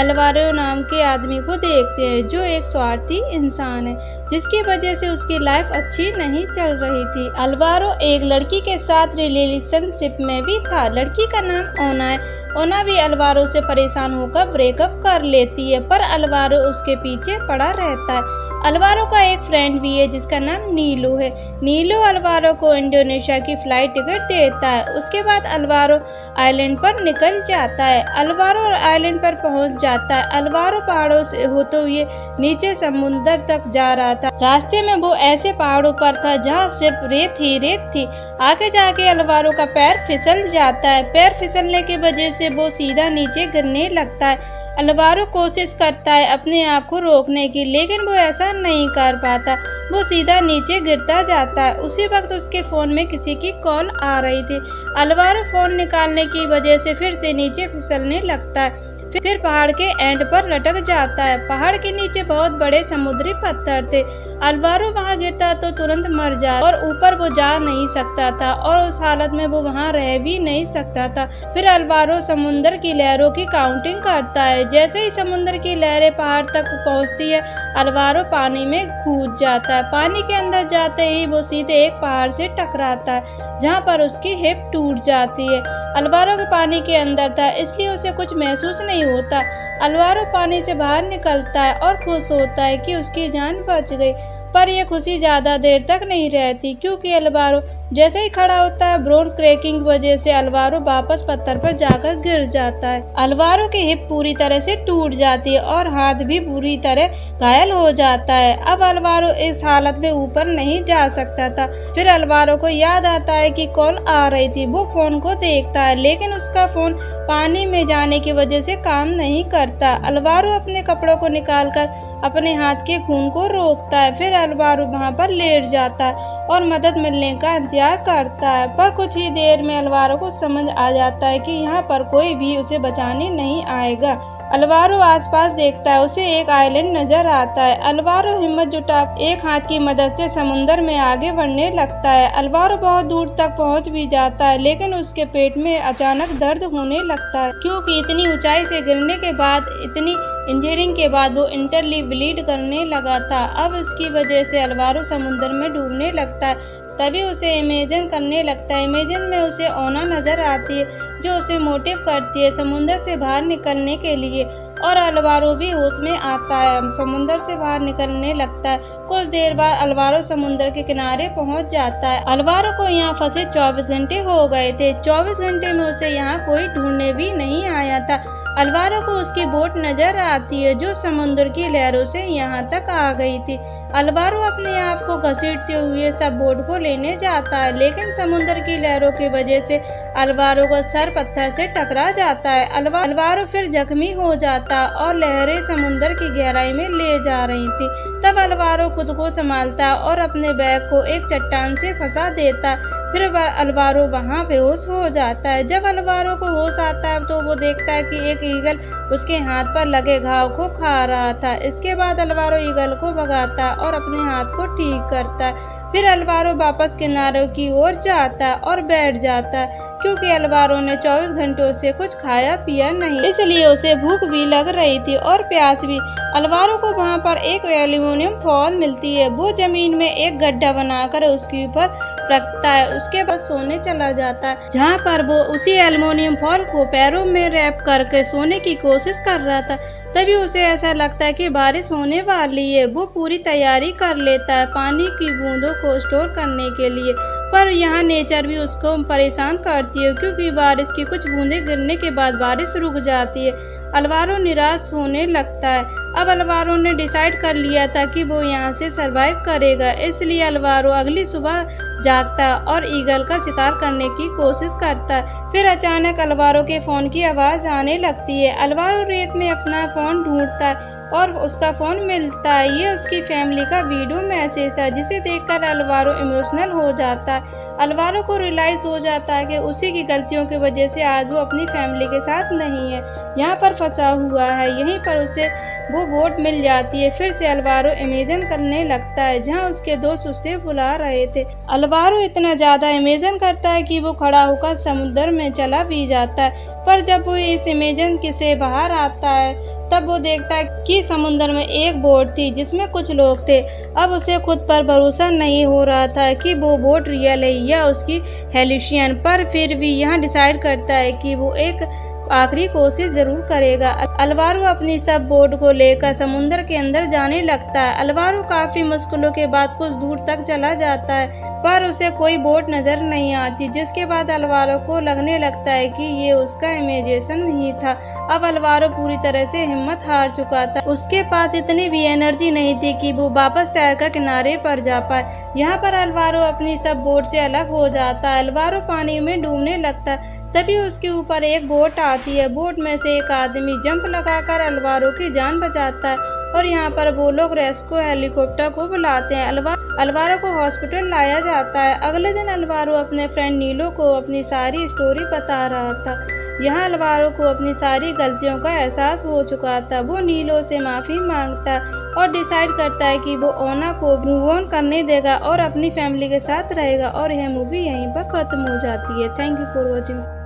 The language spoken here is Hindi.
अलवारो नाम के आदमी को देखते हैं, जो एक स्वार्थी इंसान है, जिसकी वजह से उसकी लाइफ अच्छी नहीं चल रही थी। अलवारो एक लड़की के साथ रिलेशनशिप में भी था। लड़की का नाम ओना है। ओना भी अलवारो से परेशान होकर ब्रेकअप कर लेती है, पर अलवारो उसके पीछे पड़ा रहता है। अलवारो का एक फ्रेंड भी है जिसका नाम नीलू है। नीलू अलवारो को इंडोनेशिया की फ्लाइट टिकट देता है। उसके बाद अलवारो आइलैंड पर निकल जाता है। अलवारो आइलैंड पर पहुंच जाता है। अलवारो पहाड़ों से होते हुए नीचे समुद्र तक जा रहा था। रास्ते में वो ऐसे पहाड़ों पर था जहाँ सिर्फ रेत ही रेत थी। आगे जाके अलवारो का पैर फिसल जाता है। पैर फिसलने की वजह से वो सीधा नीचे गिरने लगता है। अलवारो कोशिश करता है अपने आप को रोकने की, लेकिन वो ऐसा नहीं कर पाता। वो सीधा नीचे गिरता जाता है। उसी वक्त उसके फोन में किसी की कॉल आ रही थी। अलवारो फोन निकालने की वजह से फिर से नीचे फिसलने लगता है। फिर पहाड़ के एंड पर लटक जाता है। पहाड़ के नीचे बहुत बड़े समुद्री पत्थर थे। अलवारो वहां गिरता तो तुरंत मर जाता और ऊपर वो जा नहीं सकता था, और उस हालत में वो वहां रह भी नहीं सकता था। फिर अलवारो समुद्र की लहरों की काउंटिंग करता है। जैसे ही समुद्र की लहरें पहाड़ तक पहुंचती है, अलवारो पानी में कूद जाता है। पानी के अंदर जाते ही वो सीधे एक पहाड़ से टकराता है, जहाँ पर उसकी हिप टूट जाती है। अलवारो के पानी के अंदर था, इसलिए उसे कुछ महसूस नहीं होता। अलवारो पानी से बाहर निकलता है और खुश होता है कि उसकी जान बच गई, पर यह खुशी ज्यादा देर तक नहीं रहती, क्योंकि अलवारो जैसे ही खड़ा होता है, बोन क्रैकिंग की वजह से अलवारो वापस पत्थर पर जाकर गिर जाता है। अलवारो की हिप पूरी तरह से टूट जाती है और हाथ भी पूरी तरह घायल हो जाता है। अब अलवारो इस हालत में ऊपर नहीं जा सकता था। फिर अलवारो को याद आता है कि कॉल आ रही थी। वो फोन को देखता है, लेकिन उसका फोन पानी में जाने की वजह से काम नहीं करता। अलवारो अपने कपड़ों को निकालकर अपने हाथ के खून को रोकता है। फिर अलवारो वहां पर लेट जाता है और मदद मिलने का इंतजार करता है, पर कुछ ही देर में अलवारो को समझ आ जाता है कि यहाँ पर कोई भी उसे बचाने नहीं आएगा। अलवारो आसपास देखता है, उसे एक आइलैंड नजर आता है। अलवारो हिम्मत जुटा एक हाथ की मदद से समुद्र में आगे बढ़ने लगता है। अलवारो बहुत दूर तक पहुंच भी जाता है, लेकिन उसके पेट में अचानक दर्द होने लगता है, क्योंकि इतनी ऊंचाई से गिरने के बाद, इतनी इंजरिंग के बाद वो इंटरली ब्लीड करने लगा था। अब इसकी वजह से अलवारो समुद्र में डूबने लगता है। तभी उसे इमेजिन करने लगता है। इमेजिन में उसे ओना नजर आती है, जो उसे मोटिव करती है समुद्र से बाहर निकलने के लिए, और अलवारो भी होश में आता है, समुद्र से बाहर निकलने लगता है। कुछ देर बाद अलवारो समुद्र के किनारे पहुंच जाता है। अलवारो को यहाँ फंसे 24 घंटे हो गए थे। 24 घंटे में उसे यहाँ कोई ढूंढने भी नहीं आया था। अलवारो को उसकी बोट नजर आती है, जो समुद्र की लहरों से यहाँ तक आ गई थी। अलवारो अपने आप को घसीटते हुए सब बोट को लेने जाता है, लेकिन समुद्र की लहरों की वजह से अलवारो का सर पत्थर से टकरा जाता है। अलवारो फिर जख्मी हो जाता और लहरें समुद्र की गहराई में ले जा रही थी। तब अलवारो खुद को संभालता और अपने बैग को एक चट्टान से फंसा देता। फिर अलवारो वहाँ बेहोश हो जाता है। जब अलवारो को होश आता है तो वो देखता है कि एक ईगल उसके हाथ पर लगे घाव को खा रहा था। इसके बाद अलवारो ईगल को भगाता और अपने हाथ को ठीक करता है। फिर अलवारो वापस किनारे की ओर जाता है और बैठ जाता है, क्योंकि अलवारो ने 24 घंटों से कुछ खाया पिया नहीं, इसलिए उसे भूख भी लग रही थी और प्यास भी। अलवारो को वहाँ पर एक एल्यूमिनियम फॉल मिलती है। वो जमीन में एक गड्ढा बनाकर उसके ऊपर रखता है। उसके बाद सोने चला जाता है, जहाँ पर वो उसी एल्युमिनियम फॉल को पैरों में रैप करके सोने की कोशिश कर रहा था। तभी उसे ऐसा लगता है कि बारिश होने वाली है। वो पूरी तैयारी कर लेता है पानी की बूंदों को स्टोर करने के लिए, पर यहाँ नेचर भी उसको परेशान करती है, क्योंकि बारिश की कुछ बूंदें गिरने के बाद बारिश रुक जाती है। अलवारो निराश होने लगता है। अब अलवारो ने डिसाइड कर लिया था कि वो यहाँ से सरवाइव करेगा, इसलिए अलवारो अगली सुबह जागता है और ईगल का शिकार करने की कोशिश करता है। फिर अचानक अलवारो के फोन की आवाज़ आने लगती है। अलवारो रेत में अपना फोन ढूंढता है और उसका फोन मिलता है। ये उसकी फैमिली का वीडियो मैसेज था, जिसे देखकर अलवारो इमोशनल हो जाता है। अलवारो को रियलाइज हो जाता है कि उसी की गलतियों की वजह से आज वो अपनी फैमिली के साथ नहीं है, यहाँ पर फंसा हुआ है। यहीं पर उसे वो बोट मिल जाती है। फिर से अलवारो इमेजिन करने लगता है, जहाँ उसके दोस्त उसे बुला रहे थे। अलवारो इतना ज्यादा इमेजिन करता है कि वो खड़ा होकर समुद्र में चला भी जाता है, पर जब वो इस इमेजिन से बाहर आता है तब वो देखता है कि समुद्र में एक बोट थी जिसमें कुछ लोग थे। अब उसे खुद पर भरोसा नहीं हो रहा था कि वो बोट रियल है या उसकी हेल्यूसिनेशन, पर फिर भी यहाँ डिसाइड करता है कि वो एक आखिरी कोशिश जरूर करेगा। अलवारो अपनी सब बोट को लेकर समुद्र के अंदर जाने लगता है। अलवारो काफी मुश्किलों के बाद कुछ दूर तक चला जाता है, पर उसे कोई बोट नजर नहीं आती, जिसके बाद अलवारो को लगने लगता है कि ये उसका इमेजिनेशन ही था। अब अलवारो पूरी तरह से हिम्मत हार चुका था। उसके पास इतनी भी एनर्जी नहीं थी कि वो वापस तैरकर किनारे पर जा पाए। यहाँ पर अलवारो अपनी सब बोट से अलग हो जाता है। अलवारो पानी में डूबने लगता है। तभी उसके ऊपर एक बोट आती है। बोट में से एक आदमी जंप लगाकर अलवारो की जान बचाता है और यहाँ पर वो लोग रेस्क्यू हेलीकॉप्टर को बुलाते हैं। अलवारो को हॉस्पिटल लाया जाता है। अगले दिन अलवारो अपने फ्रेंड नीलो को अपनी सारी स्टोरी बता रहा था। यहाँ अलवारो को अपनी सारी गलतियों का एहसास हो चुका था। वो नीलो से माफ़ी मांगता है और डिसाइड करता है कि वो ओना को मूव ऑन करने देगा और अपनी फैमिली के साथ रहेगा। और यह मूवी यहीं पर खत्म हो जाती है। Thank you for watching.